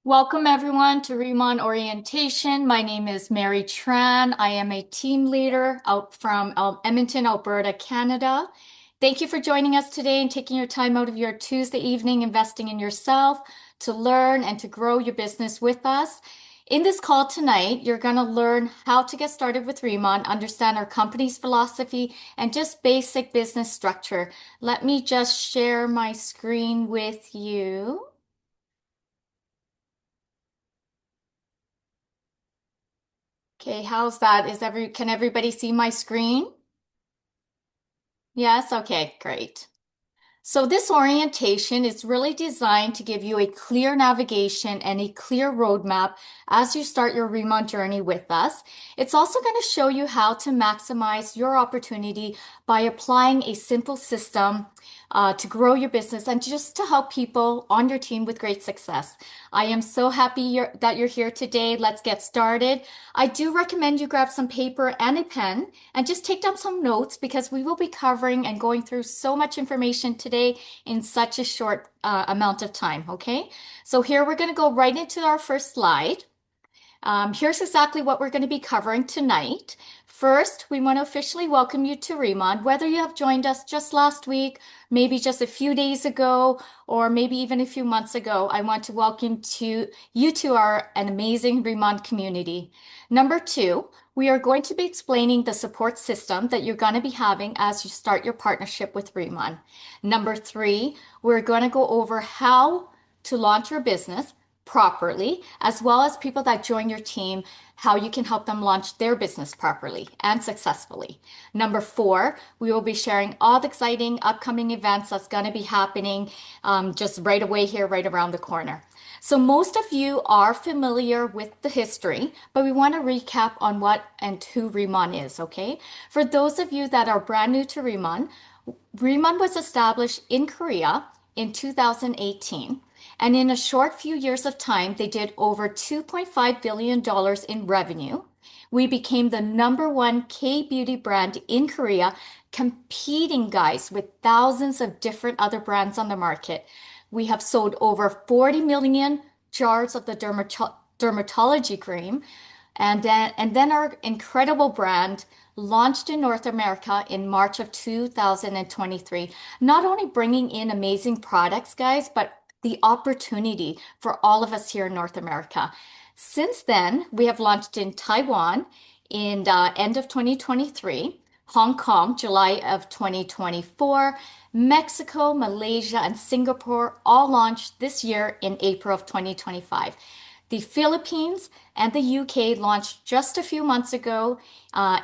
Welcome everyone to Riman Orientation. My name is Mary Tran. I am a team leader out from Edmonton, Alberta, Canada. Thank you for joining us today and taking your time out of your Tuesday evening investing in yourself to learn and to grow your business with us. In this call tonight, you're going to learn how to get started with Riman, understand our company's philosophy, and just basic business structure. Let me just share my screen with you. Okay, how's that? Can everybody see my screen? Yes, okay, great. So this orientation is really designed to give you a clear navigation and a clear roadmap as you start your Remont journey with us. It's also going to show you how to maximize your opportunity by applying a simple system to grow your business and just to help people on your team with great success. I am so happy that you're here today. Let's get started. I do recommend you grab some paper and a pen and just take down some notes because we will be covering and going through so much information today in such a short amount of time. Okay, so here we're going to go right into our first slide. Here's exactly what we're going to be covering tonight. First, we want to officially welcome you to Remond, whether you have joined us just last week, maybe just a few days ago, or maybe even a few months ago. I want to welcome you to our an amazing Remond community. Number two, we are going to be explaining the support system that you're going to be having as you start your partnership with Remond. Number three, we're going to go over how to launch your business properly, as well as people that join your team, how you can help them launch their business properly and successfully. Number four, we will be sharing all the exciting upcoming events that's going to be happening just right away here, right around the corner. So most of you are familiar with the history, but we want to recap on what and who Riman is, okay? For those of you that are brand new to Riman, Riman was established in Korea in 2018. And in a short few years of time, they did over $2.5 billion in revenue. We became the number one K-beauty brand in Korea, competing, guys, with thousands of different other brands on the market. We have sold over 40 million jars of the dermatology cream. And then our incredible brand launched in North America in March of 2023, not only bringing in amazing products, guys, but the opportunity for all of us here in North America. Since then, we have launched in Taiwan in the end of 2023, Hong Kong, July of 2024, Mexico, Malaysia, and Singapore all launched this year in April of 2025. The Philippines and the UK launched just a few months ago,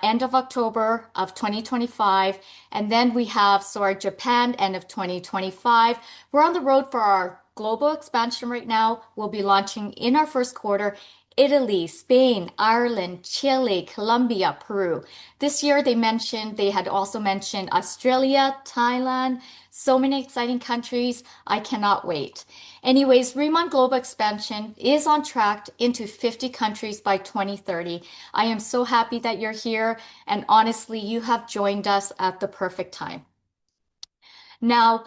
end of October of 2025. And then we have, Japan, end of 2025. We're on the road for our global expansion right now. We'll be launching in our first quarter Italy, Spain, Ireland, Chile, Colombia, Peru. This year they had also mentioned Australia, Thailand, so many exciting countries. I cannot wait. Anyways, Remont Global Expansion is on track into 50 countries by 2030. I am so happy that you're here, and honestly, you have joined us at the perfect time. Now,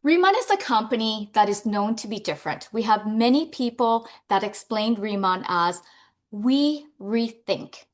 Riman is a company that is known to be different. We have many people that explained Riman as we rethink,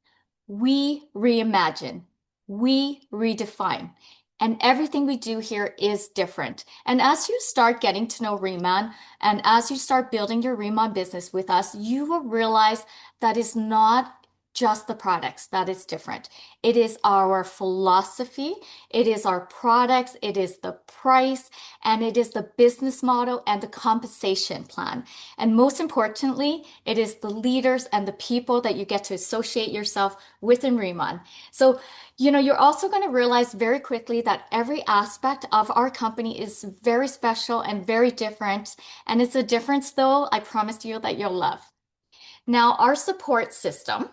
we reimagine, we redefine. And everything we do here is different. And as you start getting to know Riman and as you start building your Riman business with us, you will realize that it's not just the products that is different. It is our philosophy, it is our products, it is the price, and it is the business model and the compensation plan. And most importantly, it is the leaders and the people that you get to associate yourself with in Riman. So, you're also going to realize very quickly that every aspect of our company is very special and very different. And it's a difference, though, I promise you that you'll love. Now, our support system.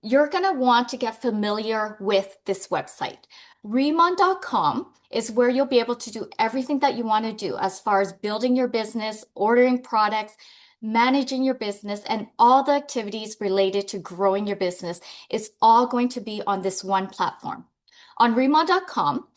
You're going to want to get familiar with this website. Remon.com is where you'll be able to do everything that you want to do as far as building your business, ordering products, managing your business, and all the activities related to growing your business. It's all going to be on this one platform. On Remon.com,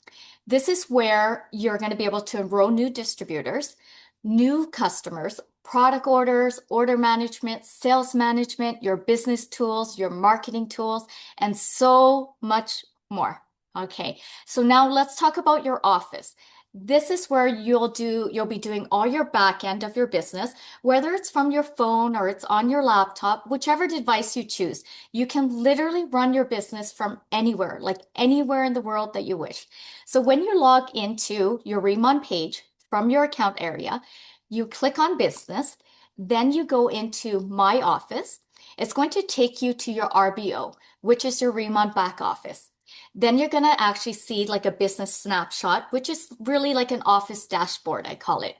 this is where you're going to be able to enroll new distributors, new customers, product orders, order management, sales management, your business tools, your marketing tools, and so much more. Okay, so now let's talk about your office. This is where you'll be doing all your back end of your business, whether it's from your phone or it's on your laptop, whichever device you choose. You can literally run your business from anywhere, like anywhere in the world that you wish. So when you log into your Riman page from your account area, you click on business, then you go into my office. It's going to take you to your RBO, which is your Riman back office. Then you're going to actually see like a business snapshot, which is really like an office dashboard, I call it.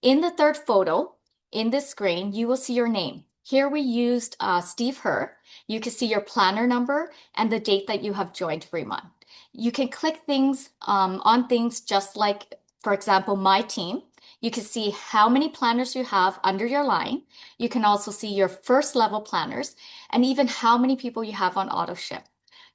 In the third photo, in this screen, you will see your name. Here we used Steve Herr. You can see your planner number and the date that you have joined Fremont. You can click things on things just like, for example, my team. You can see how many planners you have under your line. You can also see your first level planners and even how many people you have on auto ship.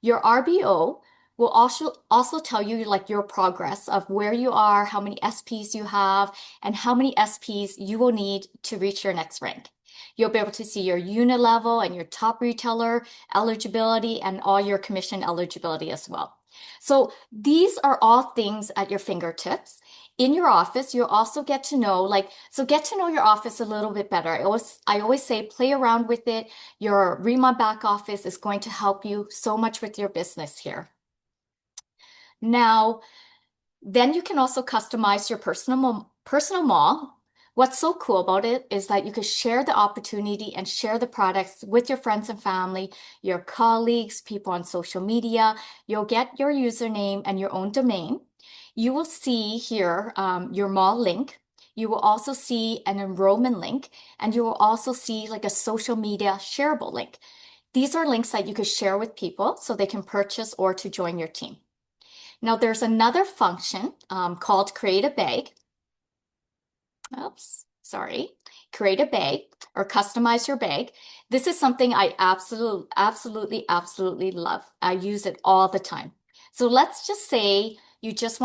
Your RBO will also tell you like your progress of where you are, how many SPs you have, and how many SPs you will need to reach your next rank. You'll be able to see your unit level and your top retailer eligibility and all your commission eligibility as well. So these are all things at your fingertips. In your office, you'll also get to know get to know your office a little bit better. I always say play around with it. Your Remont back office is going to help you so much with your business here. Now, then you can also customize your personal mall. What's so cool about it is that you can share the opportunity and share the products with your friends and family, your colleagues, people on social media. You'll get your username and your own domain. You will see here your mall link. You will also see an enrollment link, and you will also see like a social media shareable link. These are links that you could share with people so they can purchase or to join your team. Now there's another function called create a bag. Oops, sorry. Create a bag or customize your bag. This is something I absolutely love. I use it all the time. So let's just say you don't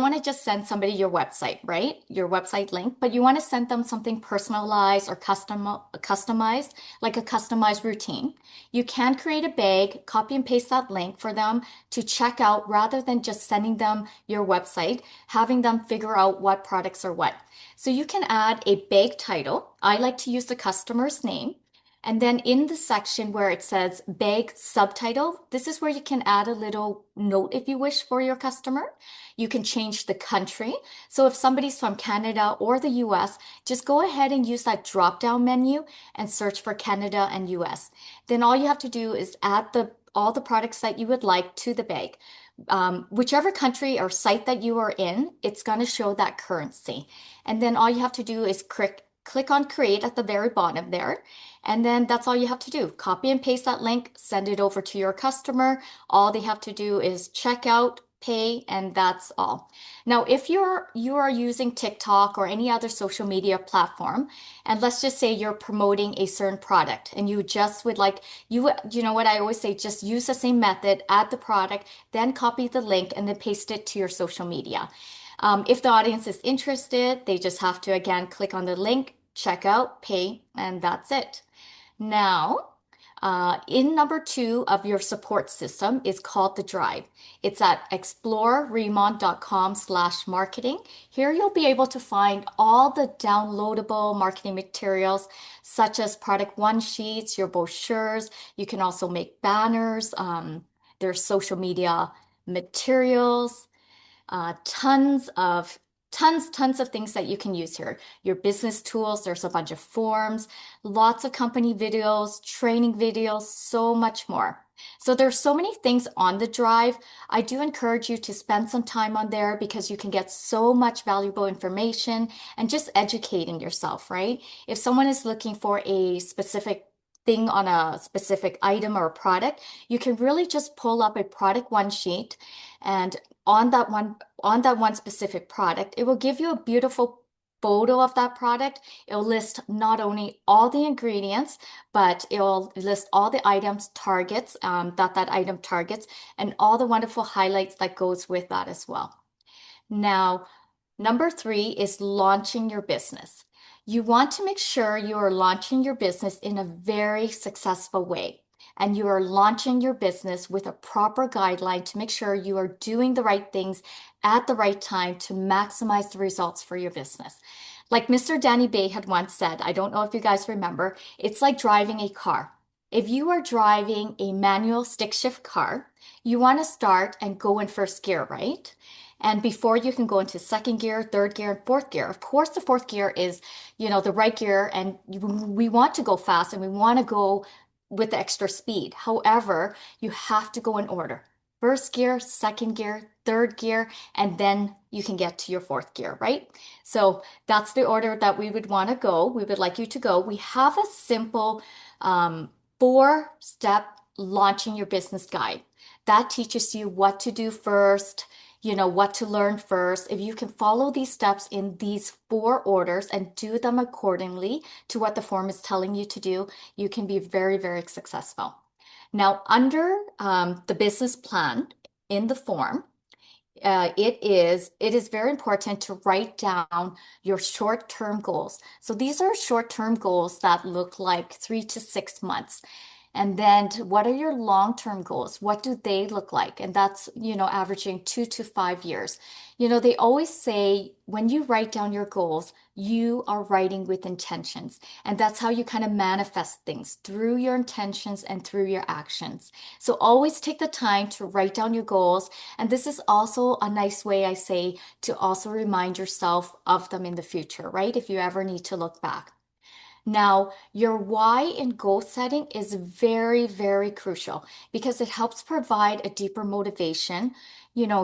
want to just send somebody your website, right? Your website link, but you want to send them something personalized or customized, like a customized routine. You can create a bag, copy and paste that link for them to check out rather than just sending them your website, having them figure out what products are what. So you can add a bag title. I like to use the customer's name. And then in the section where it says bag subtitle, this is where you can add a little note if you wish for your customer. You can change the country. So if somebody's from Canada or the US, just go ahead and use that drop down menu and search for Canada and US. Then all you have to do is add all the products that you would like to the bag. Whichever country or site that you are in, it's going to show that currency. And then all you have to do is click on create at the very bottom there. And then that's all you have to do. Copy and paste that link, send it over to your customer. All they have to do is check out, pay, and that's all. Now, if you are using TikTok or any other social media platform, and let's just say you're promoting a certain product and you just would like you know what I always say, just use the same method, add the product, then copy the link and then paste it to your social media. If the audience is interested, they just have to again click on the link, check out, pay, and that's it. Now, in number 2 of your support system is called the Drive. It's at exploreremont.com/marketing. Here you'll be able to find all the downloadable marketing materials such as product one sheets, your brochures. You can also make banners. There's social media materials, tons of things that you can use here. Your business tools, there's a bunch of forms, lots of company videos, training videos, so much more. So there's so many things on the Drive. I do encourage you to spend some time on there because you can get so much valuable information and just educating yourself, right? If someone is looking for a specific thing on a specific item or a product, you can really just pull up a product one sheet and on that one specific product, it will give you a beautiful photo of that product. It'll list not only all the ingredients, but it'll list all the items targets that item targets and all the wonderful highlights that goes with that as well. Now, number 3 is launching your business. You want to make sure you are launching your business in a very successful way. And you are launching your business with a proper guideline to make sure you are doing the right things at the right time to maximize the results for your business. Like Mr. Danny Bay had once said, I don't know if you guys remember, it's like driving a car. If you are driving a manual stick shift car, you want to start and go in first gear, right? And before you can go into second gear, third gear, and fourth gear. Of course, the fourth gear is, the right gear, and we want to go fast and we want to go with the extra speed. However, you have to go in order. First gear, second gear, third gear, and then you can get to your fourth gear, right? So that's the order that we would want to go. We would like you to go. We have a simple um, four-step launching your business guide that teaches you what to do first, what to learn first. If you can follow these steps in these four orders and do them accordingly to what the form is telling you to do, you can be very, very successful. Now, under the business plan in the form, it is very important to write down your short-term goals. So these are short-term goals that look like 3 to 6 months. And then what are your long-term goals? What do they look like? And that's, averaging 2 to 5 years. They always say when you write down your goals, you are writing with intentions. And that's how you kind of manifest things through your intentions and through your actions. So always take the time to write down your goals. And this is also a nice way, I say, to also remind yourself of them in the future, right? If you ever need to look back. Now, your why in goal setting is very, very crucial because it helps provide a deeper motivation,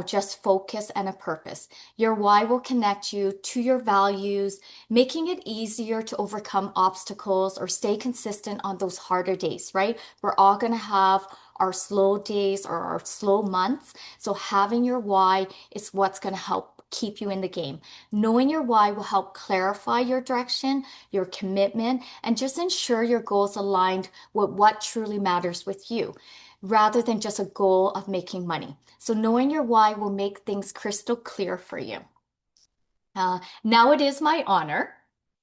just focus and a purpose. Your why will connect you to your values, making it easier to overcome obstacles or stay consistent on those harder days, right? We're all going to have our slow days or our slow months. So having your why is what's going to help keep you in the game. Knowing your why will help clarify your direction, your commitment, and just ensure your goals aligned with what truly matters with you, rather than just a goal of making money. So knowing your why will make things crystal clear for you. Now it is my honor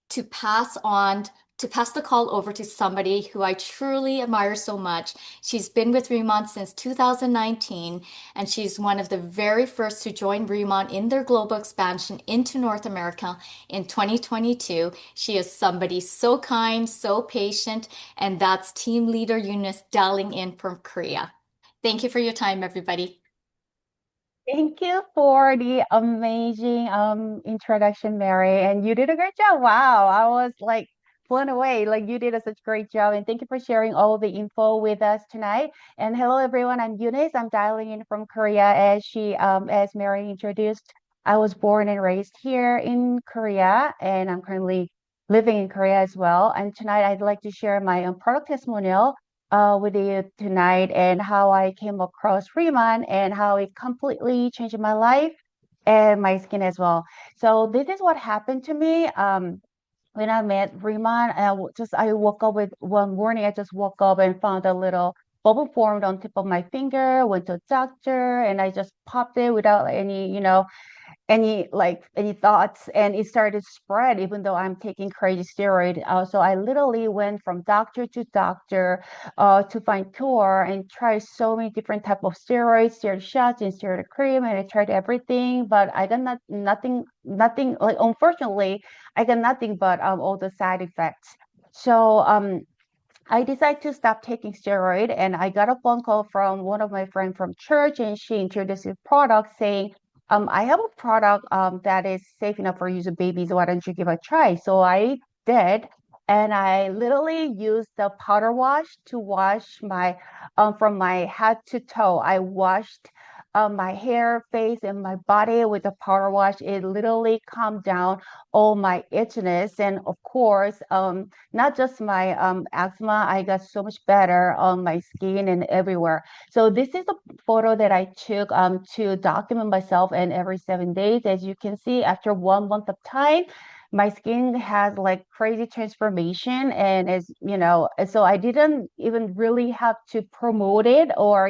to pass the call over to somebody who I truly admire so much. She's been with Riman since 2019, and she's one of the very first to join Riman in their global expansion into North America in 2022. She is somebody so kind, so patient, and that's team leader Eunice dialing in from Korea. Thank you for your time, everybody. Thank you for the amazing introduction, Mary. And you did a great job. Wow, I was like blown away. Like you did a such great job. And thank you for sharing all the info with us tonight. And hello everyone, I'm Eunice. I'm dialing in from Korea as Mary introduced. I was born and raised here in Korea, and I'm currently living in Korea as well. And tonight I'd like to share my product testimonial with you tonight and how I came across Riman and how it completely changed my life and my skin as well. So this is what happened to me. When I met Riman, I woke up with one morning. I just woke up and found a little bubble formed on tip of my finger. Went to a doctor, and I just popped it without any thoughts, and it started to spread even though I'm taking crazy steroid. So I literally went from doctor to doctor to find cure and try so many different type of steroids, steroid shots and steroid cream, and I tried everything, but I got nothing, like unfortunately I got nothing but all the side effects. So I decided to stop taking steroid, and I got a phone call from one of my friends from church, and she introduced a product saying, I have a product that is safe enough for use of babies. Why don't you give a try? So I did, and I literally used the powder wash to wash my from my head to toe. I washed my hair, face, and my body with the powder wash. It literally calmed down all my itchiness, and of course, not just my eczema, I got so much better on my skin and everywhere. So this is a photo that I took to document myself, and every 7 days, as you can see, after 1 month of time, my skin has like crazy transformation. And as you know, so I didn't even really have to promote it or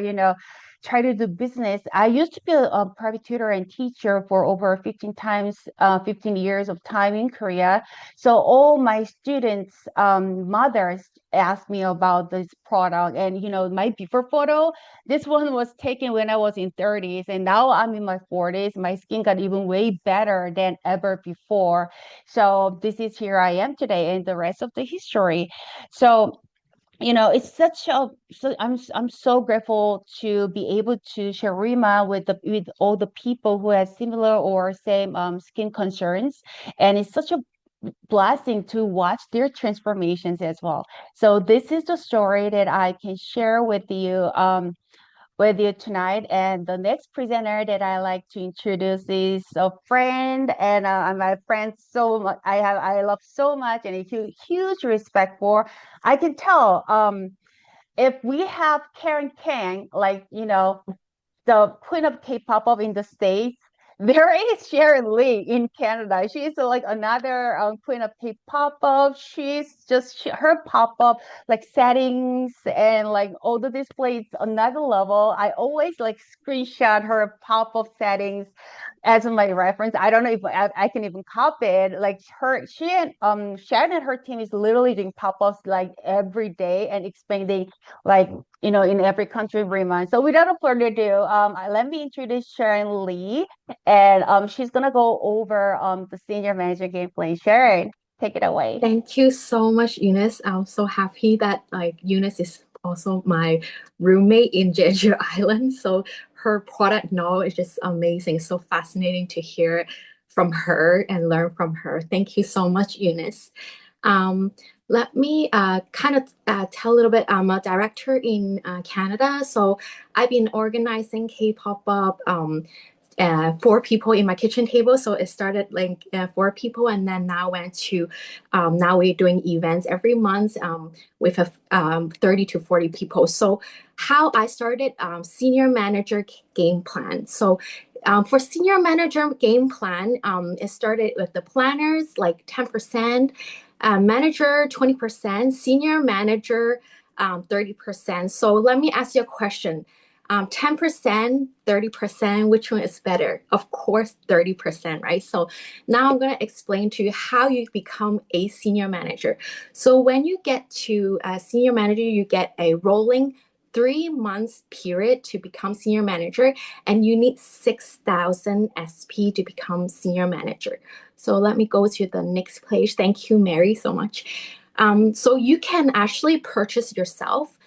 try to do business. I used to be a private tutor and teacher for over 15 years of time in Korea. So all my students, mothers asked me about this product. And, my before photo, this one was taken when I was in 30s, and now I'm in my 40s. My skin got even way better than ever before. So this is here I am today and the rest of the history. So it's such a so I'm so grateful to be able to share Rima with all the people who have similar or same skin concerns, and it's such a blessing to watch their transformations as well. So this is the story that I can share with you tonight. And the next presenter that I like to introduce is a friend, and my friend so much I love so much and a huge respect for. I can tell if we have Karen Kang, like the queen of K-pop up in the States. There is Sharon Lee in Canada. She is like another queen of K-pop up. Her pop up like settings and like all the displays another level. I always like screenshot her pop up settings as my reference. I don't know if I can even copy it. Like she and Sharon and her team is literally doing pop ups like every day and expanding like in every country every month. So without further ado, let me introduce Sharon Lee, and she's gonna go over the senior manager gameplay. Sharon, take it away. Thank you so much, Eunice. I'm so happy that like Eunice is also my roommate in Jeju Island. So her product knowledge is just amazing. So fascinating to hear from her and learn from her. Thank you so much, Eunice. Um, Let me kind of tell a little bit. I'm a director in Canada. So I've been organizing K-pop up. Four people in my kitchen table. So it started like four people, and then now went to now we're doing events every month with 30 to 40 people. So how I started senior manager game plan. So for senior manager game plan, it started with the planners like 10%, manager 20%, senior manager 30%. So let me ask you a question. 10%, 30%, which one is better? Of course, 30%, right? So now I'm going to explain to you how you become a senior manager. So when you get to a senior manager, you get a rolling 3 months period to become senior manager, and you need 6,000 SP to become senior manager. So let me go to the next page. Thank you, Mary, so much. So you can actually purchase yourself.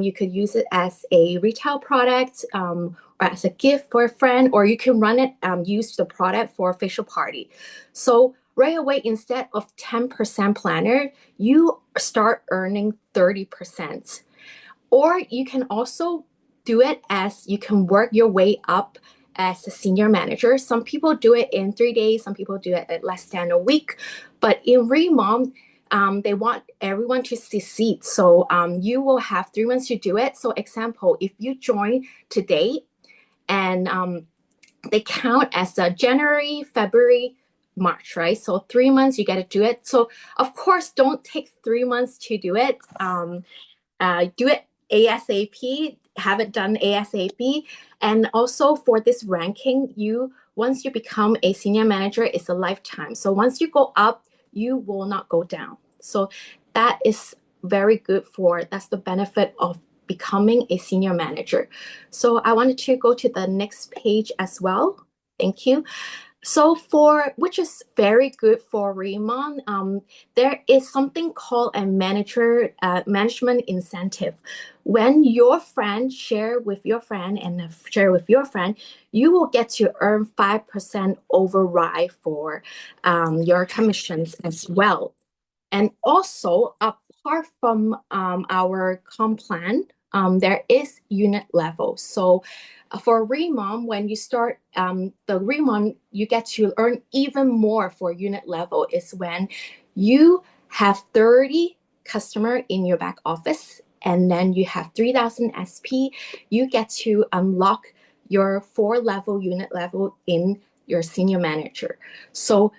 You could use it as a retail product or as a gift for a friend, or you can run it, use the product for a facial party. So right away, instead of 10% planner, you start earning 30%. Or you can also do it as you can work your way up as a senior manager. Some people do it in 3 days, some people do it in less than a week. But in Remom, they want everyone to succeed. So you will have 3 months to do it. So example, if you join today and they count as a January, February, March, right? So 3 months you get to do it. So of course, don't take 3 months to do it. Do it ASAP, have it done ASAP. And also for this ranking, once you become a senior manager, it's a lifetime. So once you go up, you will not go down. So that is very good that's the benefit of becoming a senior manager. So I wanted to go to the next page as well. Thank you. So which is very good for Riman, there is something called a management incentive. When your friend share with your friend and share with your friend, you will get to earn 5% override for your commissions as well. And also, apart from our comp plan, there is unit level. So for Remon, when you start the Remon, you get to earn even more for unit level is when you have 30 customer in your back office and then you have 3,000 SP, you get to unlock your 4 level unit level in your senior manager. So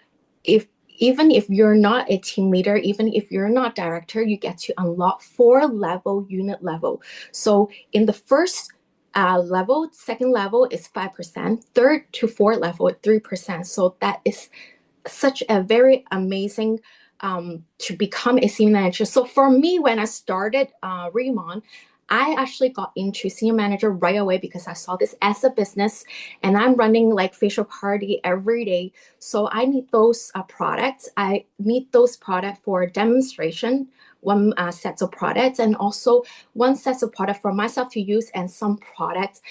if even if you're not a team leader, even if you're not director, you get to unlock 4 level unit level. So in the first level, second level is 5%, third to fourth level 3%. So that is such a very amazing to become a senior manager. So for me, when I started Riman, I actually got into senior manager right away because I saw this as a business, and I'm running like facial party every day. So I need those products. I need those products for demonstration, one set of products, and also one set of product for myself to use, and some products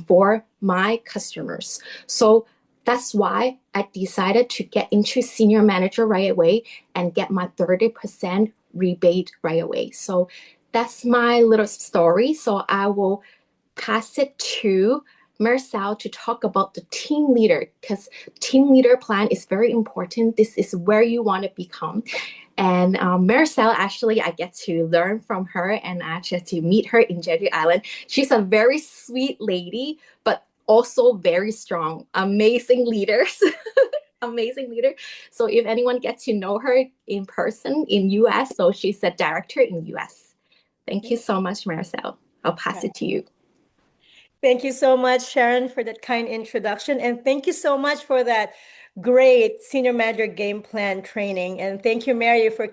for my customers. So that's why I decided to get into senior manager right away and get my 30% rebate right away. So that's my little story. So I will pass it to Marcel to talk about the team leader, because team leader plan is very important. This is where you want to become. And Marcel, actually, I get to learn from her, and I actually get to meet her in Jeju Island. She's a very sweet lady, but also very strong, amazing leaders. Amazing leader. So if anyone gets to know her in person in US, so she's a director in US. Thank you so much, Marcel. I'll pass it to you. Thank you so much, Sharon, for that kind introduction. And thank you so much for that great senior manager game plan training. And thank you, Mary, for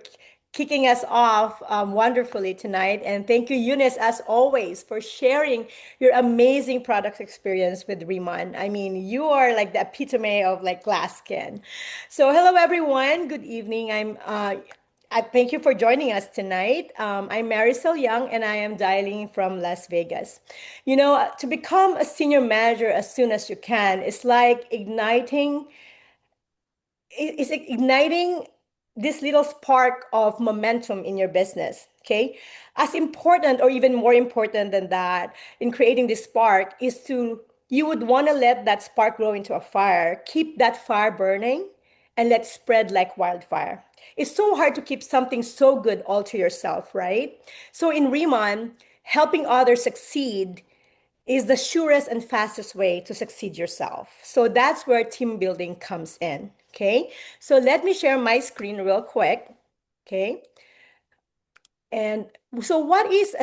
kicking us off wonderfully tonight. And thank you, Eunice, as always, for sharing your amazing product experience with Riman. I mean, you are like the epitome of like glass skin. So hello, everyone. Good evening. I thank you for joining us tonight. I'm Marisol Young, and I am dialing from Las Vegas. You know, to become a senior manager as soon as you can is like igniting this little spark of momentum in your business. Okay. As important or even more important than that in creating this spark is you would want to let that spark grow into a fire, keep that fire burning, and let spread like wildfire. It's so hard to keep something so good all to yourself, right? So in Riemann, helping others succeed is the surest and fastest way to succeed yourself. So that's where team building comes in. Okay. So let me share my screen real quick. Okay. And so what is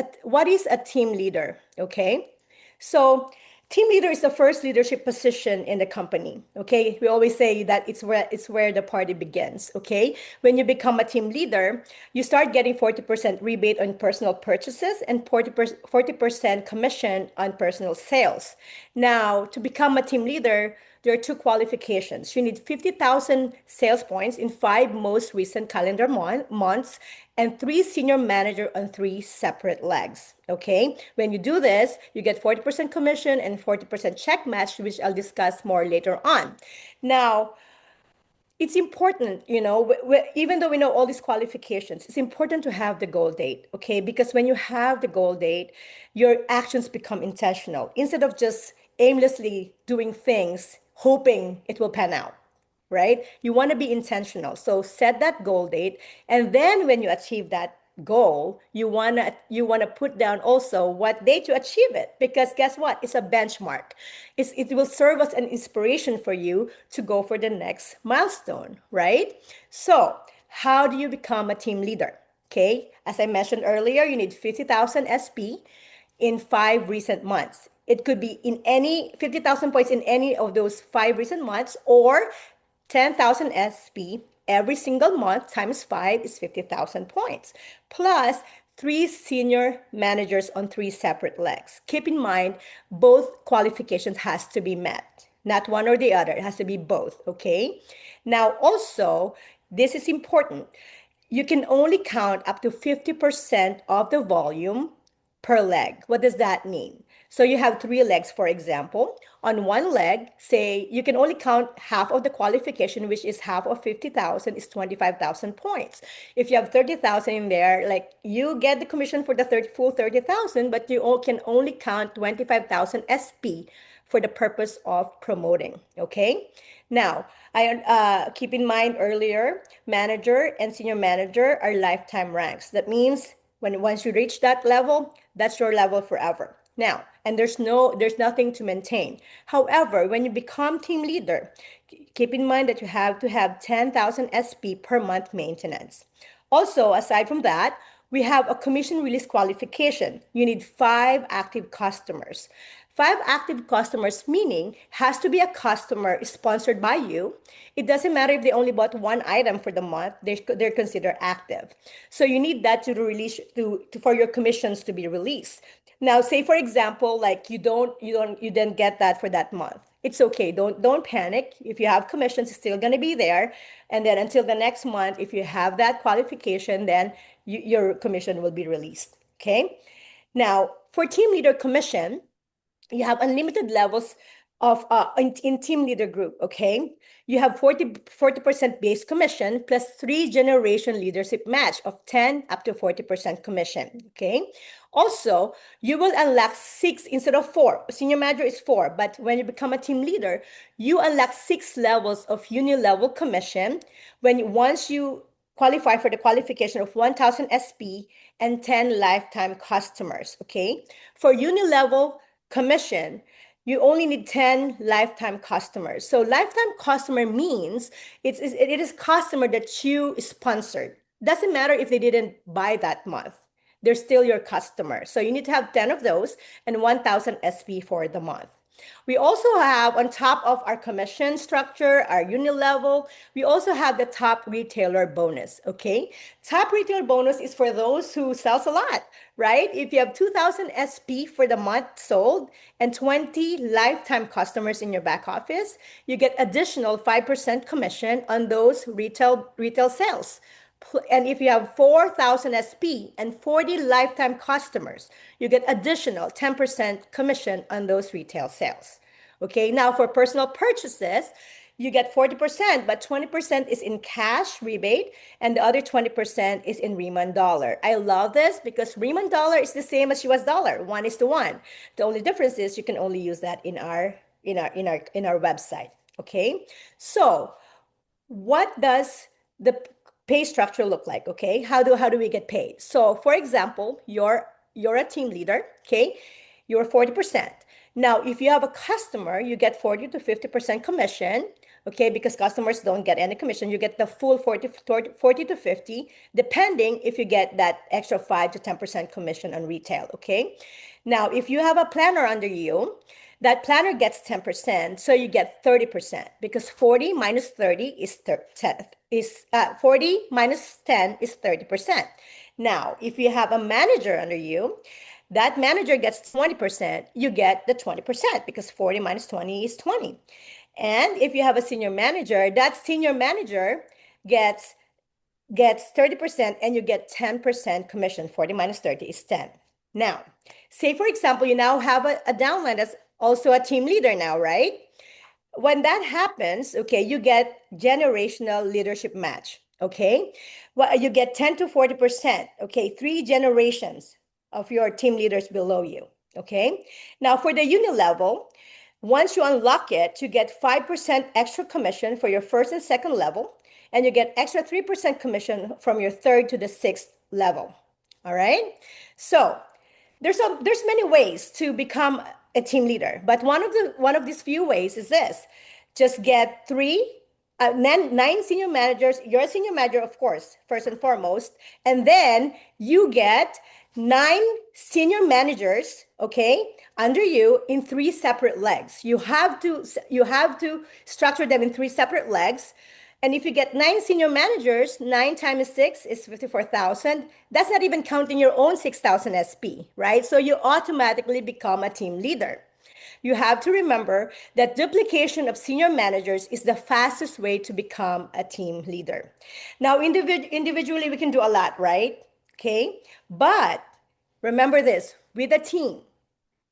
a team leader? Okay. So team leader is the first leadership position in the company. Okay. We always say that it's where the party begins. Okay. When you become a team leader, you start getting 40% rebate on personal purchases and 40% commission on personal sales. Now, to become a team leader, there are two qualifications. You need 50,000 sales points in 5 most recent calendar months and 3 senior manager on 3 separate legs. Okay. When you do this, you get 40% commission and 40% check match, which I'll discuss more later on. Now, it's important, even though we know all these qualifications, it's important to have the goal date, okay? Because when you have the goal date, your actions become intentional instead of just aimlessly doing things, hoping it will pan out, right? You want to be intentional. So set that goal date. And then when you achieve that goal, you wanna put down also what day to achieve it, because guess what? It's a benchmark. It will serve as an inspiration for you to go for the next milestone, right? So how do you become a team leader? Okay, as I mentioned earlier, you need 50,000 SP in 5 recent months. It could be in any 50,000 points in any of those 5 recent months, or 10,000 SP every single month times 5 is 50,000 points, plus 3 senior managers on 3 separate legs. Keep in mind, both qualifications has to be met, not one or the other. It has to be both, okay? Now, also, this is important. You can only count up to 50% of the volume per leg. What does that mean? So you have 3 legs, for example. On one leg, say you can only count half of the qualification, which is half of 50,000 is 25,000 points. If you have 30,000 in there, like you get the commission for the full 30,000, but you can only count 25,000 SP for the purpose of promoting. Okay. Now, I keep in mind earlier, manager and senior manager are lifetime ranks. That means once you reach that level, that's your level forever. Now, and there's nothing to maintain. However, when you become team leader, keep in mind that you have to have 10,000 SP per month maintenance. Also, aside from that, we have a commission release qualification. You need 5 active customers. 5 active customers meaning has to be a customer sponsored by you. It doesn't matter if they only bought one item for the month, they're considered active. So you need that to release for your commissions to be released. Now, say for example, like you didn't get that for that month. It's okay. Don't panic. If you have commissions, it's still going to be there. And then until the next month, if you have that qualification, then your commission will be released. Okay. Now, for team leader commission, you have unlimited levels of in team leader group. Okay, you have 40% base commission plus 3 generation leadership match of 10 up to 40% commission. Okay, also you will unlock 6 instead of 4. Senior manager is 4, but when you become a team leader, you unlock 6 levels of union level commission once you qualify for the qualification of 1000 SP and 10 lifetime customers. Okay, for union level commission, you only need 10 lifetime customers. So lifetime customer means it is customer that you sponsored. Doesn't matter if they didn't buy that month. They're still your customer. So you need to have 10 of those and 1000 SP for the month. We also have, on top of our commission structure, our unit level, we also have the top retailer bonus, okay? Top retailer bonus is for those who sells a lot, right? If you have 2000 SP for the month sold and 20 lifetime customers in your back office, you get additional 5% commission on those retail sales. And if you have 4,000 SP and 40 lifetime customers, you get additional 10% commission on those retail sales. Okay, now for personal purchases, you get 40%, but 20% is in cash rebate, and the other 20% is in Riman dollar. I love this because Riman dollar is the same as US dollar, 1:1. The only difference is you can only use that in our website. Okay, so what does the pay structure look like? Okay, how do we get paid? So for example, you're a team leader. Okay, you're 40%. Now if you have a customer, you get 40 to 50% commission. Okay, because customers don't get any commission, you get the full 40 to 50, depending if you get that extra 5 to 10% commission on retail. Okay, now if you have a planner under you, that planner gets 10%, so you get 30% because 40 minus 30 is 40 minus 10 is 30%. Now, if you have a manager under you, that manager gets 20%, you get the 20% because 40 minus 20 is 20. And if you have a senior manager, that senior manager gets 30% and you get 10% commission. 40 minus 30 is 10. Now, say for example, you now have a downline that's also a team leader now, right? When that happens, okay, you get generational leadership match, okay? Well, you get 10 to 40%, okay? 3 generations of your team leaders below you, okay? Now for the unit level, once you unlock it, you get 5% extra commission for your first and second level, and you get extra 3% commission from your third to the sixth level, all right? So there's many ways to become a team leader, but one of these few ways is this: just get 9 senior managers. You're a senior manager, of course, first and foremost, and then you get 9 senior managers, okay, under you in 3 separate legs. You have to structure them in 3 separate legs. And if you get 9 senior managers, 9 times 6 is 54,000. That's not even counting your own 6,000 SP, right? So you automatically become a team leader. You have to remember that duplication of senior managers is the fastest way to become a team leader. Now, individually, we can do a lot, right? Okay. But remember this, with a team,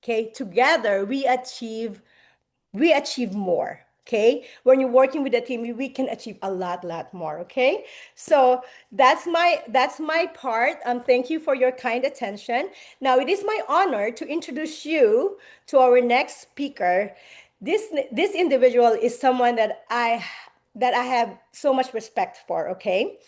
okay, together we achieve more. Okay, when you're working with a team, we can achieve a lot more. Okay, so that's my part. Thank you for your kind attention. Now it is my honor to introduce you to our next speaker. This individual is someone that I have so much respect for. Okay,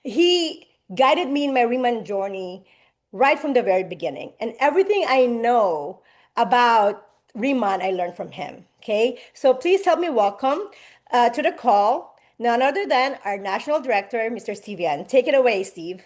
he guided me in my Riman journey right from the very beginning, and everything I know about Riman, I learned from him. Okay, so please help me welcome to the call none other than our national director, Mr. Steve Yan. Take it away, Steve.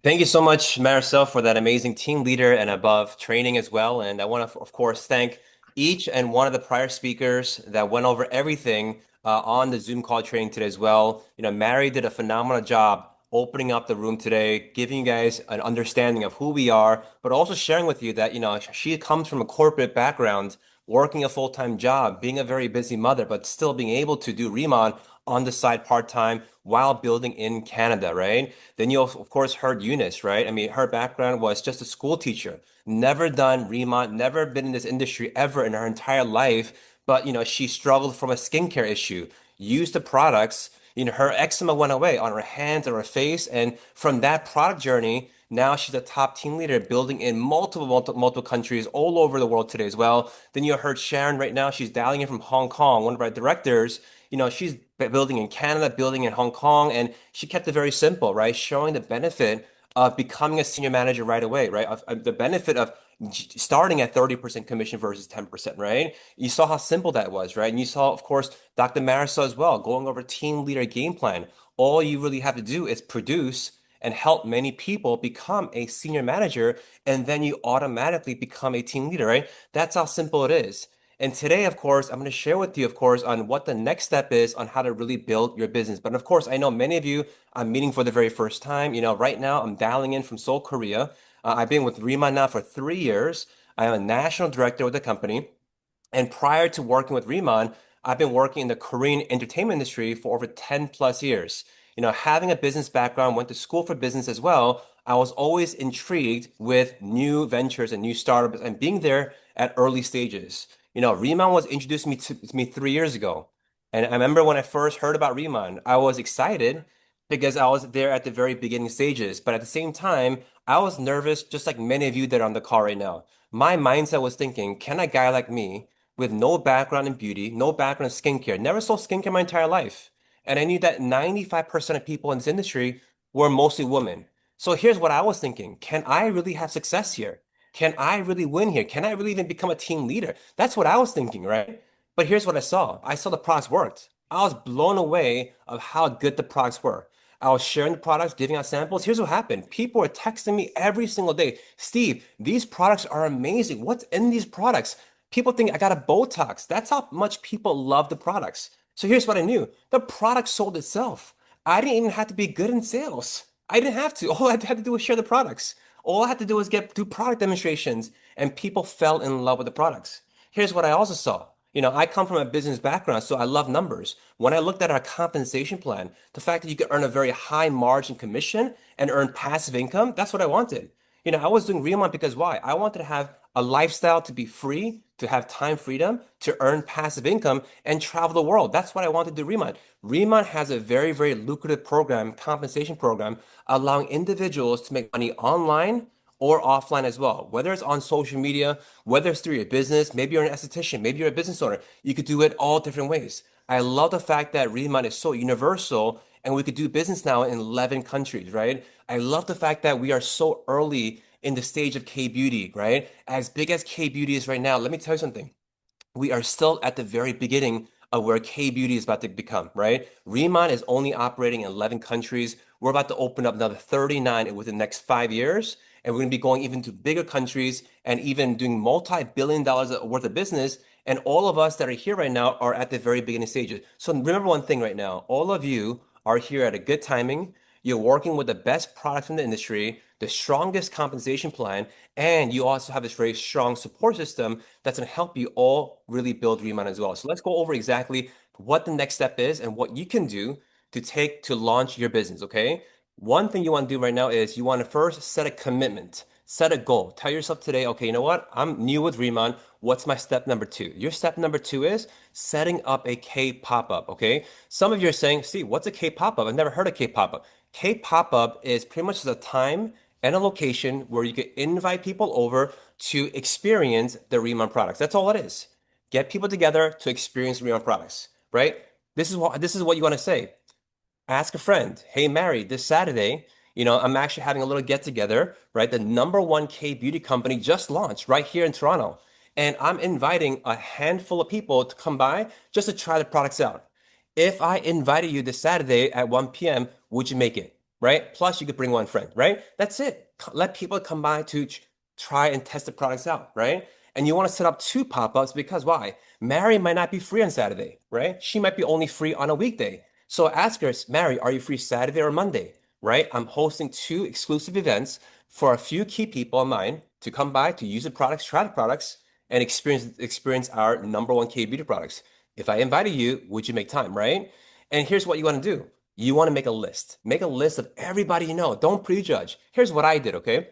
Thank you so much, Maricel, for that amazing team leader and above training as well. And I want to, of course, thank each and one of the prior speakers that went over everything on the Zoom call training today as well. Mary did a phenomenal job opening up the room today, giving you guys an understanding of who we are, but also sharing with you that, she comes from a corporate background, working a full-time job, being a very busy mother, but still being able to do Riman on the side part-time while building in Canada, right? Then you of course heard Eunice, right? I mean, her background was just a school teacher, never done Remont, never been in this industry ever in her entire life. But she struggled from a skincare issue, used the products. Her eczema went away on her hands and her face, and from that product journey, now she's a top team leader, building in multiple countries all over the world today as well. Then you heard Sharon right now; she's dialing in from Hong Kong, one of our directors. She's building in Canada, building in Hong Kong, and she kept it very simple, right? Showing the benefit of becoming a senior manager right away, right? Of the benefit of starting at 30% commission versus 10%, right? You saw how simple that was, right? And you saw, of course, Dr. Marisol as well, going over team leader game plan. All you really have to do is produce and help many people become a senior manager, and then you automatically become a team leader, right? That's how simple it is. And today, of course, I'm going to share with you, of course, on what the next step is on how to really build your business. But of course, I know many of you I'm meeting for the very first time. Right now I'm dialing in from Seoul, Korea. I've been with Riman now for 3 years. I am a national director with the company. And prior to working with Riman, I've been working in the Korean entertainment industry for over 10 plus years. Having a business background, went to school for business as well. I was always intrigued with new ventures and new startups and being there at early stages. Riman was introduced to me 3 years ago. And I remember when I first heard about Riman, I was excited because I was there at the very beginning stages. But at the same time, I was nervous, just like many of you that are on the call right now. My mindset was thinking, can a guy like me with no background in beauty, no background in skincare, never sold skincare my entire life. And I knew that 95% of people in this industry were mostly women. So here's what I was thinking. Can I really have success here? Can I really win here? Can I really even become a team leader? That's what I was thinking, right? But here's what I saw. I saw the products worked. I was blown away of how good the products were. I was sharing the products, giving out samples. Here's what happened. People were texting me every single day. Steve, these products are amazing. What's in these products? People think I got a Botox. That's how much people love the products. So here's what I knew. The product sold itself. I didn't even have to be good in sales. I didn't have to. All I had to do was share the products. All I had to do was do product demonstrations, and people fell in love with the products. Here's what I also saw. I come from a business background, so I love numbers. When I looked at our compensation plan, the fact that you could earn a very high margin commission and earn passive income, that's what I wanted. I was doing Remont because why? I wanted to have a lifestyle to be free, to have time freedom, to earn passive income, and travel the world. That's what I wanted to do Remont. Remont has a very, very lucrative program, compensation program, allowing individuals to make money online or offline as well. Whether it's on social media, whether it's through your business, maybe you're an esthetician, maybe you're a business owner, you could do it all different ways. I love the fact that Remont is so universal and we could do business now in 11 countries, right? I love the fact that we are so early in the stage of K-beauty, right? As big as K-beauty is right now, let me tell you something. We are still at the very beginning of where K-beauty is about to become, right? Riman is only operating in 11 countries. We're about to open up another 39 within the next 5 years. And we're going to be going even to bigger countries and even doing multi-billion dollars worth of business. And all of us that are here right now are at the very beginning stages. So remember one thing right now, all of you are here at a good timing. You're working with the best products in the industry, the strongest compensation plan, and you also have this very strong support system that's going to help you all really build Reman as well. So let's go over exactly what the next step is and what you can do to take to launch your business, okay? One thing you want to do right now is you want to first set a commitment, set a goal. Tell yourself today, okay, you know what? I'm new with Reman. What's my step number two? Your step number two is setting up a K pop-up, okay? Some of you are saying, Steve, what's a K pop-up? I've never heard of K pop-up. K pop-up is pretty much the time and a location where you can invite people over to experience the Reman products. That's all it is. Get people together to experience Reman products, right? This is what you want to say. Ask a friend, hey Mary, this Saturday, I'm actually having a little get together, right? The number one K beauty company just launched right here in Toronto. And I'm inviting a handful of people to come by just to try the products out. If I invited you this Saturday at 1 p.m., would you make it? right? Plus, you could bring one friend, right? That's it. Let people come by to try and test the products out, right? And you want to set up two pop-ups because why? Mary might not be free on Saturday, right? She might be only free on a weekday. So ask her, Mary, are you free Saturday or Monday? Right? I'm hosting two exclusive events for a few key people of mine to come by to use the products, try the products, and experience our number one K beauty products. If I invited you, would you make time, right? And here's what you want to do. You want to make a list. Make a list of everybody you know. Don't prejudge. Here's what I did, okay?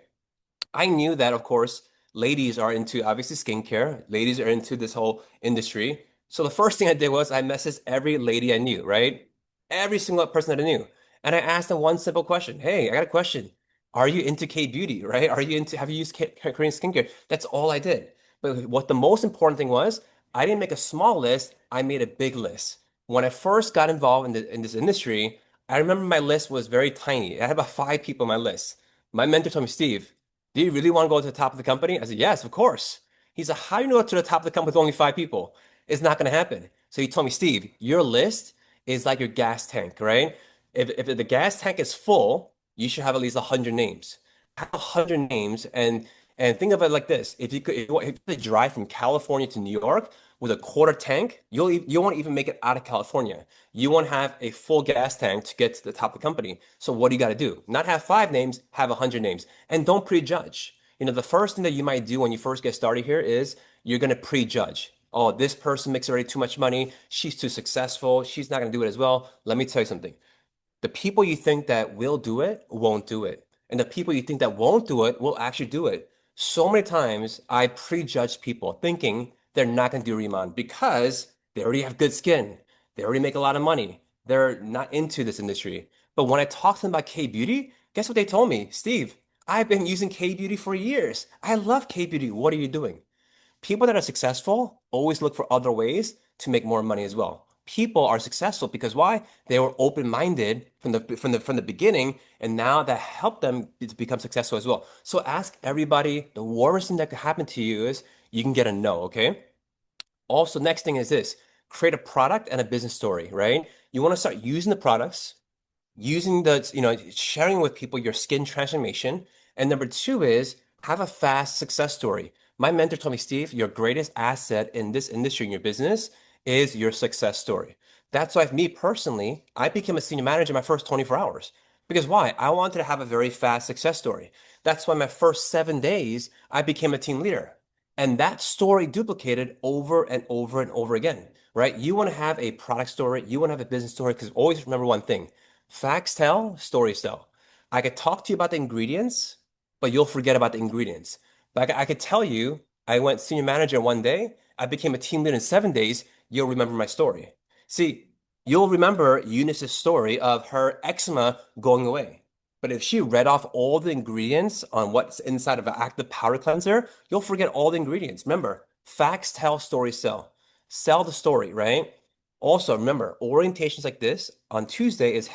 I knew that, of course, ladies are into obviously skincare. Ladies are into this whole industry. So the first thing I did was I messaged every lady I knew, right? Every single person that I knew. And I asked them one simple question. Hey, I got a question. Are you into K-beauty, right? Have you used Korean skincare? That's all I did. But what the most important thing was, I didn't make a small list. I made a big list. When I first got involved in this industry, I remember my list was very tiny. I had about 5 people on my list. My mentor told me, Steve, do you really want to go to the top of the company? I said, yes, of course. He said, how do you know to the top of the company with only 5 people? It's not going to happen. So he told me, Steve, your list is like your gas tank, right? If the gas tank is full, you should have at least 100 names. Have 100 names and think of it like this. If you drive from California to New York with a quarter tank, you won't even make it out of California. You won't have a full gas tank to get to the top of the company. So what do you got to do? Not have 5 names, have 100 names. And don't prejudge. The first thing that you might do when you first get started here is you're going to prejudge. Oh, this person makes already too much money. She's too successful. She's not going to do it as well. Let me tell you something. The people you think that will do it won't do it. And the people you think that won't do it will actually do it. So many times I prejudge people thinking they're not going to do Riman because they already have good skin. They already make a lot of money. They're not into this industry. But when I talked to them about K-beauty, guess what they told me? Steve, I've been using K-beauty for years. I love K-beauty. What are you doing? People that are successful always look for other ways to make more money as well. People are successful because why? They were open-minded from the beginning, and now that helped them to become successful as well. So ask everybody, the worst thing that could happen to you is you can get a no, okay? Also, next thing is this, create a product and a business story, right? You want to start using the products, using sharing with people your skin transformation. And number two is have a fast success story. My mentor told me, Steve, your greatest asset in this industry, in your business, is your success story. That's why, me personally, I became a senior manager in my first 24 hours. Because why? I wanted to have a very fast success story. That's why my first 7 days, I became a team leader. And that story duplicated over and over and over again, right? You want to have a product story, you want to have a business story, because always remember one thing. Facts tell, stories tell. I could talk to you about the ingredients, but you'll forget about the ingredients. But I could tell you, I went senior manager one day, I became a team leader in 7 days, you'll remember my story. See, you'll remember Eunice's story of her eczema going away. But if she read off all the ingredients on what's inside of an active powder cleanser, you'll forget all the ingredients. Remember, facts tell, stories sell. Sell the story, right? Also, remember, orientations like this on Tuesday is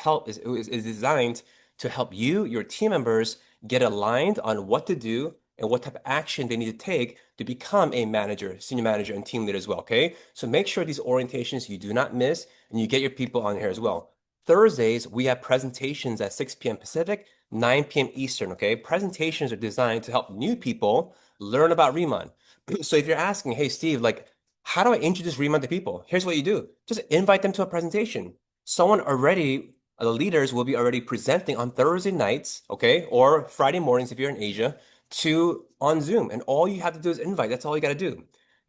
designed to help you, your team members, get aligned on what to do and what type of action they need to take to become a manager, senior manager, and team leader as well. Okay. So make sure these orientations you do not miss and you get your people on here as well. Thursdays, we have presentations at 6 p.m. Pacific, 9 p.m. Eastern. Okay. Presentations are designed to help new people learn about Riman. So if you're asking, hey, Steve, like, how do I introduce Riman to people? Here's what you do. Just invite them to a presentation. The leaders will be already presenting on Thursday nights, okay, or Friday mornings if you're in Asia, to on Zoom. And all you have to do is invite. That's all you got to do.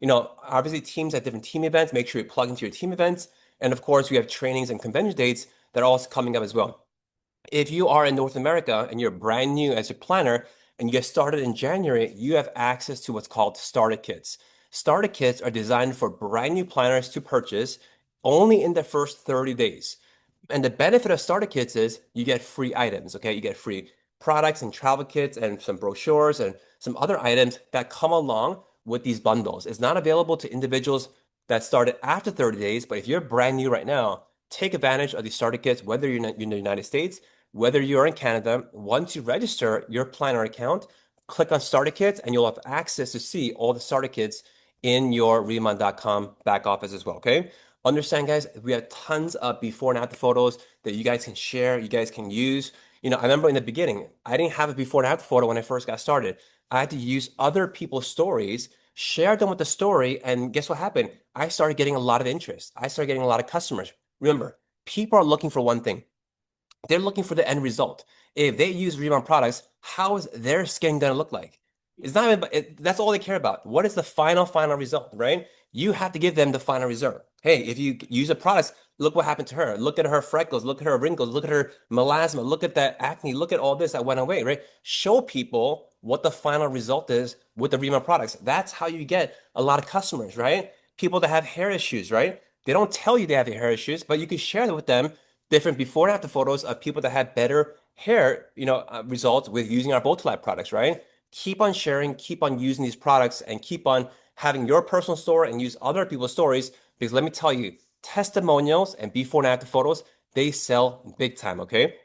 Obviously teams at different team events, make sure you plug into your team events. And of course, we have trainings and convention dates that are also coming up as well. If you are in North America and you're brand new as a planner and you get started in January, you have access to what's called starter kits. Starter kits are designed for brand new planners to purchase only in the first 30 days. And the benefit of starter kits is you get free items, okay? You get free products and travel kits and some brochures and some other items that come along with these bundles. It's not available to individuals that started after 30 days, but if you're brand new right now, take advantage of these starter kits, whether you're in the United States, whether you're in Canada. Once you register your planner account, click on starter kits and you'll have access to see all the starter kits in your Reman.com back office as well, okay? Understand, guys, we have tons of before and after photos that you guys can share, you guys can use. I remember in the beginning, I didn't have a before and after photo when I first got started. I had to use other people's stories, share them with the story, and guess what happened? I started getting a lot of interest. I started getting a lot of customers. Remember, people are looking for one thing. They're looking for the end result. If they use Riman products, how is their skin going to look like? It's not even, that's all they care about. What is the final result, right? You have to give them the final result. Hey, if you use the products, look what happened to her. Look at her freckles, look at her wrinkles, look at her melasma, look at that acne, look at all this that went away, right? Show people what the final result is with the Riman products. That's how you get a lot of customers, right? People that have hair issues, right? They don't tell you they have hair issues, but you can share with them different before and after photos of people that had better hair, results with using our Lab products, right? Keep on sharing, keep on using these products, and keep on having your personal story and use other people's stories. Because let me tell you, testimonials and before and after photos, they sell big time, okay?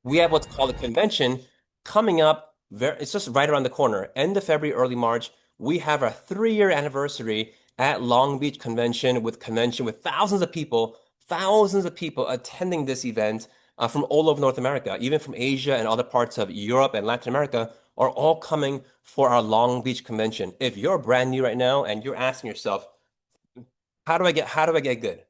We have what's called a convention coming up. It's just right around the corner. End of February, early March. We have our 3-year anniversary at Long Beach convention with thousands of people attending this event from all over North America, even from Asia and other parts of Europe and Latin America, are all coming for our Long Beach convention. If you're brand new right now and you're asking yourself, how do I get good?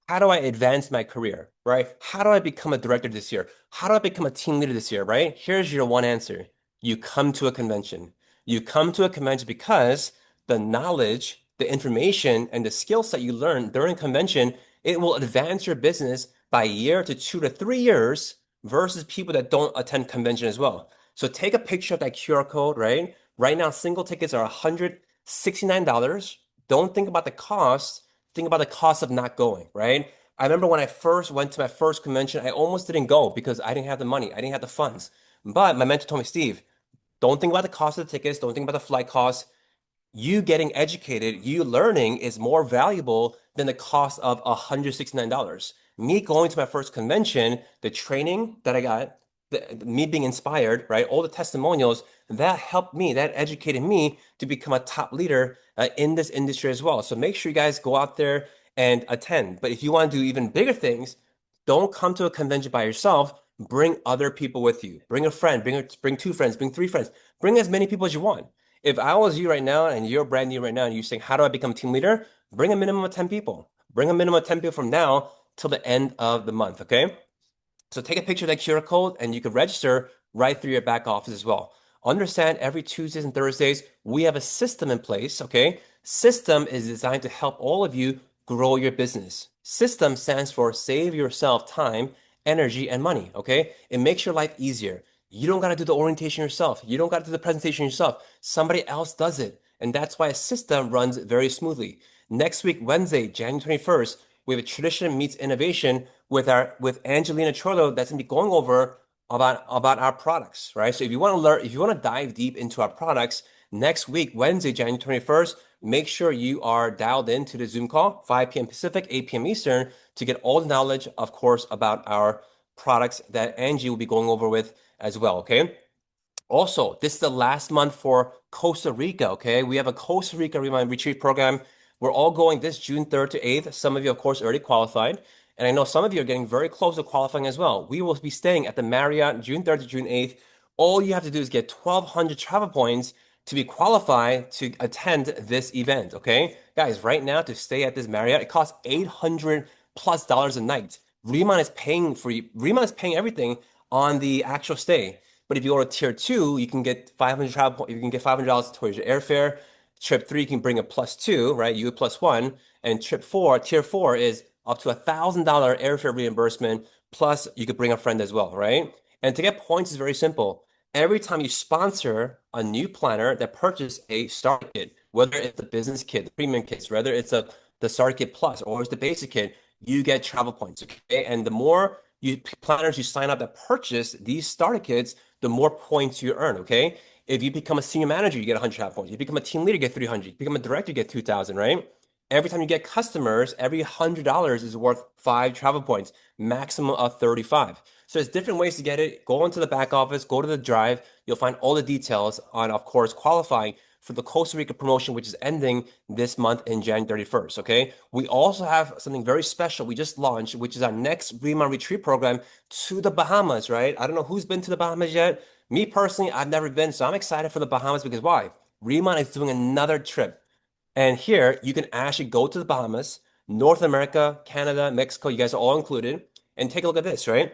How do I advance my career, right? How do I become a director this year? How do I become a team leader this year, right? Here's your one answer. You come to a convention. You come to a convention because the knowledge, the information, and the skill set you learn during convention, it will advance your business by a year to 2 to 3 years versus people that don't attend convention as well. So take a picture of that QR code, right? Right now, single tickets are $169. Don't think about the cost, think about the cost of not going, right? I remember when I first went to my first convention, I almost didn't go because I didn't have the money, I didn't have the funds. But my mentor told me, Steve, don't think about the cost of the tickets, don't think about the flight costs. You getting educated, you learning is more valuable than the cost of $169. Me going to my first convention, the training that I got, me being inspired, right? All the testimonials that helped me, that educated me to become a top leader in this industry as well. So make sure you guys go out there and attend. But if you want to do even bigger things, don't come to a convention by yourself. Bring other people with you. Bring a friend, bring 2 friends, bring 3 friends, bring as many people as you want. If I was you right now and you're brand new right now and you're saying, how do I become a team leader? Bring a minimum of 10 people. Bring a minimum of 10 people from now till the end of the month, okay? So take a picture of that QR code and you can register right through your back office as well. Understand every Tuesdays and Thursdays, we have a system in place, okay? System is designed to help all of you grow your business. System stands for save yourself time, energy, and money, okay? It makes your life easier. You don't got to do the orientation yourself. You don't got to do the presentation yourself. Somebody else does it. And that's why a system runs very smoothly. Next week, Wednesday, January 21st, we have a tradition meets innovation with Angelina Chorlo that's gonna be going over about our products, right? So if you want to learn, if you want to dive deep into our products, next week, Wednesday, January 21st, make sure you are dialed into the Zoom call, 5 p.m. Pacific, 8 p.m. Eastern, to get all the knowledge, of course, about our products that Angie will be going over with as well, okay? Also, this is the last month for Costa Rica, okay? We have a Costa Rica Remind Retreat program. We're all going this June 3rd to 8th. Some of you, of course, already qualified. And I know some of you are getting very close to qualifying as well. We will be staying at the Marriott June 3rd to June 8th. All you have to do is get 1,200 travel points to be qualified to attend this event, okay? Guys, right now to stay at this Marriott, it costs $800+ a night. Riman is paying for you. Riman is paying everything on the actual stay. But if you go to tier 2, you can get 500 travel points. You can get $500 towards your airfare. Trip 3, you can bring a +2, right? You +1. And trip 4, tier 4 is up to $1,000 airfare reimbursement. Plus, you could bring a friend as well, right? And to get points is very simple. Every time you sponsor a new planner that purchase a starter kit, whether it's the business kit, the premium kits, whether it's the starter kit plus or it's the basic kit, you get travel points, okay? And the more planners you sign up that purchase these starter kits, the more points you earn, okay? If you become a senior manager, you get 100 travel points. You become a team leader, you get 300. You become a director, you get 2,000, right? Every time you get customers, every $100 is worth 5 travel points, maximum of 35. So there's different ways to get it. Go into the back office, go to the drive. You'll find all the details on, of course, qualifying for the Costa Rica promotion, which is ending this month in January 31st. Okay. We also have something very special we just launched, which is our next Riman retreat program to the Bahamas, right? I don't know who's been to the Bahamas yet. Me personally, I've never been, so I'm excited for the Bahamas because why? Riman is doing another trip. And here you can actually go to the Bahamas, North America, Canada, Mexico, you guys are all included. And take a look at this, right?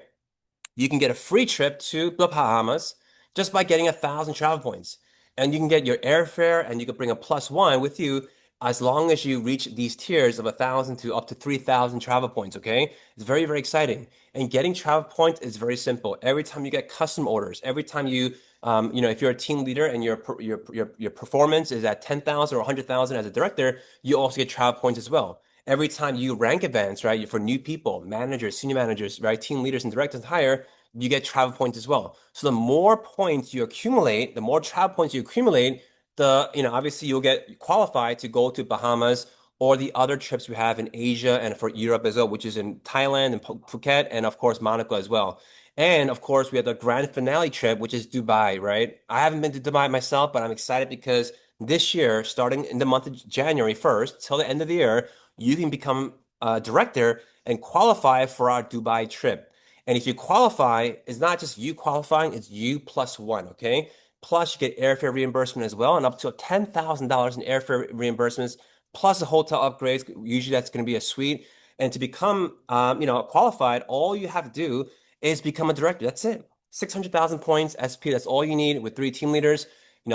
You can get a free trip to the Bahamas just by getting 1,000 travel points. And you can get your airfare and you can bring a +1 with you as long as you reach these tiers of 1,000 to up to 3,000 travel points, okay? It's very, very exciting. And getting travel points is very simple. Every time you get custom orders, every time if you're a team leader and your performance is at 10,000 or 100,000 as a director, you also get travel points as well. Every time you rank events, right, for new people, managers, senior managers, right, team leaders and directors higher, you get travel points as well. So the more points you accumulate, the more travel points you accumulate, obviously you'll get qualified to go to Bahamas or the other trips we have in Asia and for Europe as well, which is in Thailand and Phuket and of course Monaco as well. And of course, we have the grand finale trip, which is Dubai, right? I haven't been to Dubai myself, but I'm excited because this year, starting in the month of January 1st till the end of the year, you can become a director and qualify for our Dubai trip. And if you qualify, it's not just you qualifying, it's you +1, okay? Plus, you get airfare reimbursement as well, and up to $10,000 in airfare reimbursements, plus the hotel upgrades. Usually, that's going to be a suite. And to become, qualified, all you have to do is become a director. That's it. 600,000 points, SP. That's all you need with 3 team leaders.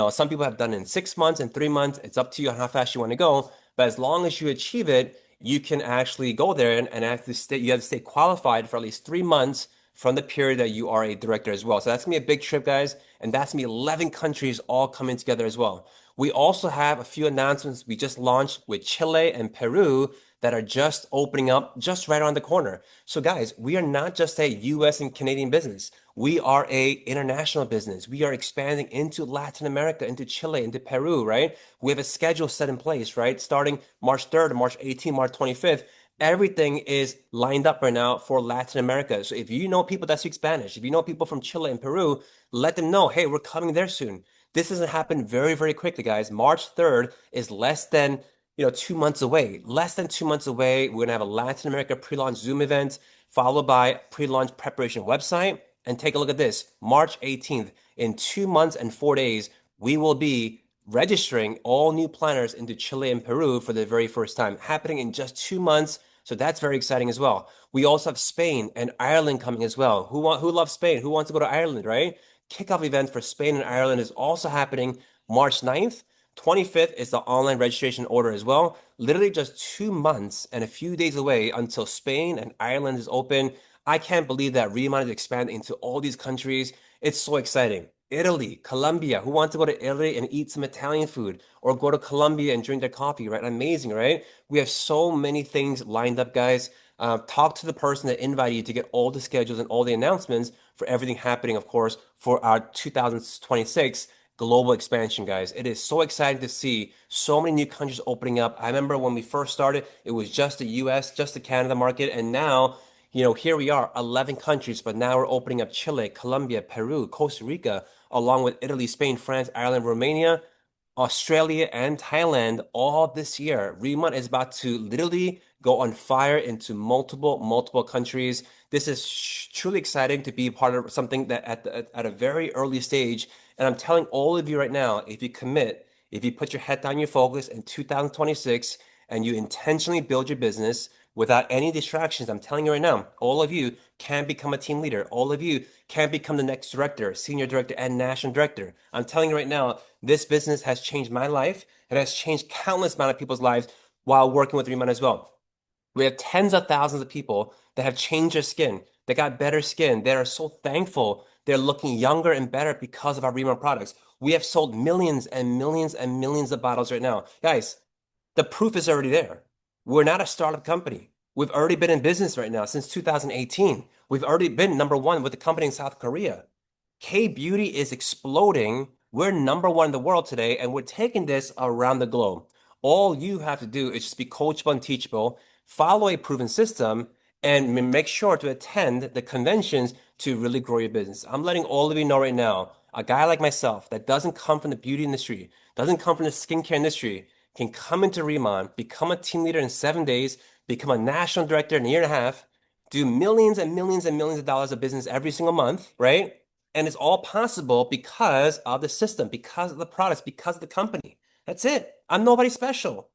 Some people have done it in 6 months and 3 months. It's up to you on how fast you want to go. But as long as you achieve it, you can actually go there and actually you have to stay qualified for at least 3 months from the period that you are a director as well. So that's gonna be a big trip, guys, and that's gonna be 11 countries all coming together as well. We also have a few announcements we just launched with Chile and Peru that are just opening up just right around the corner. So guys, we are not just a US and Canadian business. We are a international business. We are expanding into Latin America, into Chile, into Peru, right? We have a schedule set in place, right? Starting March 3rd, March 18th, March 25th. Everything is lined up right now for Latin America. So if you know people that speak Spanish, if you know people from Chile and Peru, let them know, hey, we're coming there soon. This doesn't happen very, very quickly, guys. March 3rd is less than 2 months away. Less than 2 months away. We're gonna have a Latin America pre-launch Zoom event, followed by pre-launch preparation website. And take a look at this. March 18th, in 2 months and 4 days, we will be registering all new planners into Chile and Peru for the very first time, happening in just 2 months. So that's very exciting as well. We also have Spain and Ireland coming as well. Who loves Spain? Who wants to go to Ireland, right? Kickoff event for Spain and Ireland is also happening March 9th. 25th is the online registration order as well. Literally just 2 months and a few days away until Spain and Ireland is open. I can't believe that Riman is expanding into all these countries. It's so exciting. Italy, Colombia. Who wants to go to Italy and eat some Italian food or go to Colombia and drink their coffee, right? Amazing, right? We have so many things lined up, guys. Talk to the person that invited you to get all the schedules and all the announcements for everything happening, of course, for our 2026 global expansion, guys. It is so exciting to see so many new countries opening up. I remember when we first started, it was just the US, just the Canada market, and now here we are, 11 countries, but now we're opening up Chile, Colombia, Peru, Costa Rica, along with Italy, Spain, France, Ireland, Romania, Australia, and Thailand all this year. Riman is about to literally go on fire into multiple countries. This is truly exciting to be part of something that at a very early stage. And I'm telling all of you right now, if you commit, if you put your head down, your focus in 2026, and you intentionally build your business without any distractions, I'm telling you right now, all of you can become a team leader. All of you can become the next director, senior director, and national director. I'm telling you right now, this business has changed my life. It has changed countless amount of people's lives while working with Riman as well. We have tens of thousands of people that have changed their skin. They got better skin. They are so thankful. They're looking younger and better because of our Riman products. We have sold millions and millions and millions of bottles right now. Guys, the proof is already there. We're not a startup company. We've already been in business right now since 2018. We've already been #1 with the company in South Korea. K beauty is exploding. We're #1 in the world today, and we're taking this around the globe. All you have to do is just be coachable and teachable, follow a proven system, and make sure to attend the conventions to really grow your business. I'm letting all of you know right now, A guy like myself that doesn't come from the beauty industry, doesn't come from the skincare industry, can come into Riman, become a team leader in 7 days, become a national director in a year and a half, do millions and millions and millions of dollars of business every single month, right? And it's all possible because of the system, because of the products, because of the company. That's it. I'm nobody special.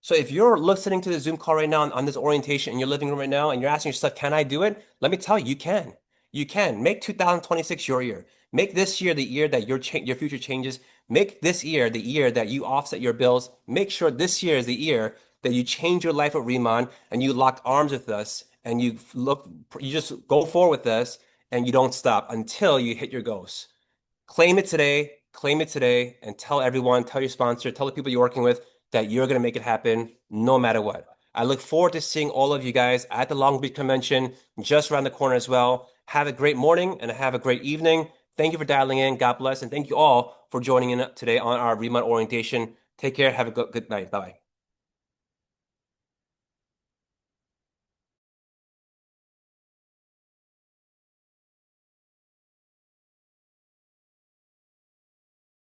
So if you're listening to the Zoom call right now on this orientation in your living room right now and you're asking yourself, can I do it? Let me tell you, you can. You can. Make 2026 your year. Make this year the year that your future changes. Make this year the year that you offset your bills. Make sure this year is the year that you change your life with Riman and you lock arms with us and you just go forward with us and you don't stop until you hit your goals. Claim it today, and tell everyone, tell your sponsor, tell the people you're working with that you're going to make it happen no matter what. I look forward to seeing all of you guys at the Long Beach Convention just around the corner as well. Have a great morning and have a great evening. Thank you for dialing in. God bless. And thank you all for joining in today on our Remount orientation. Take care. Have a good night. Bye bye.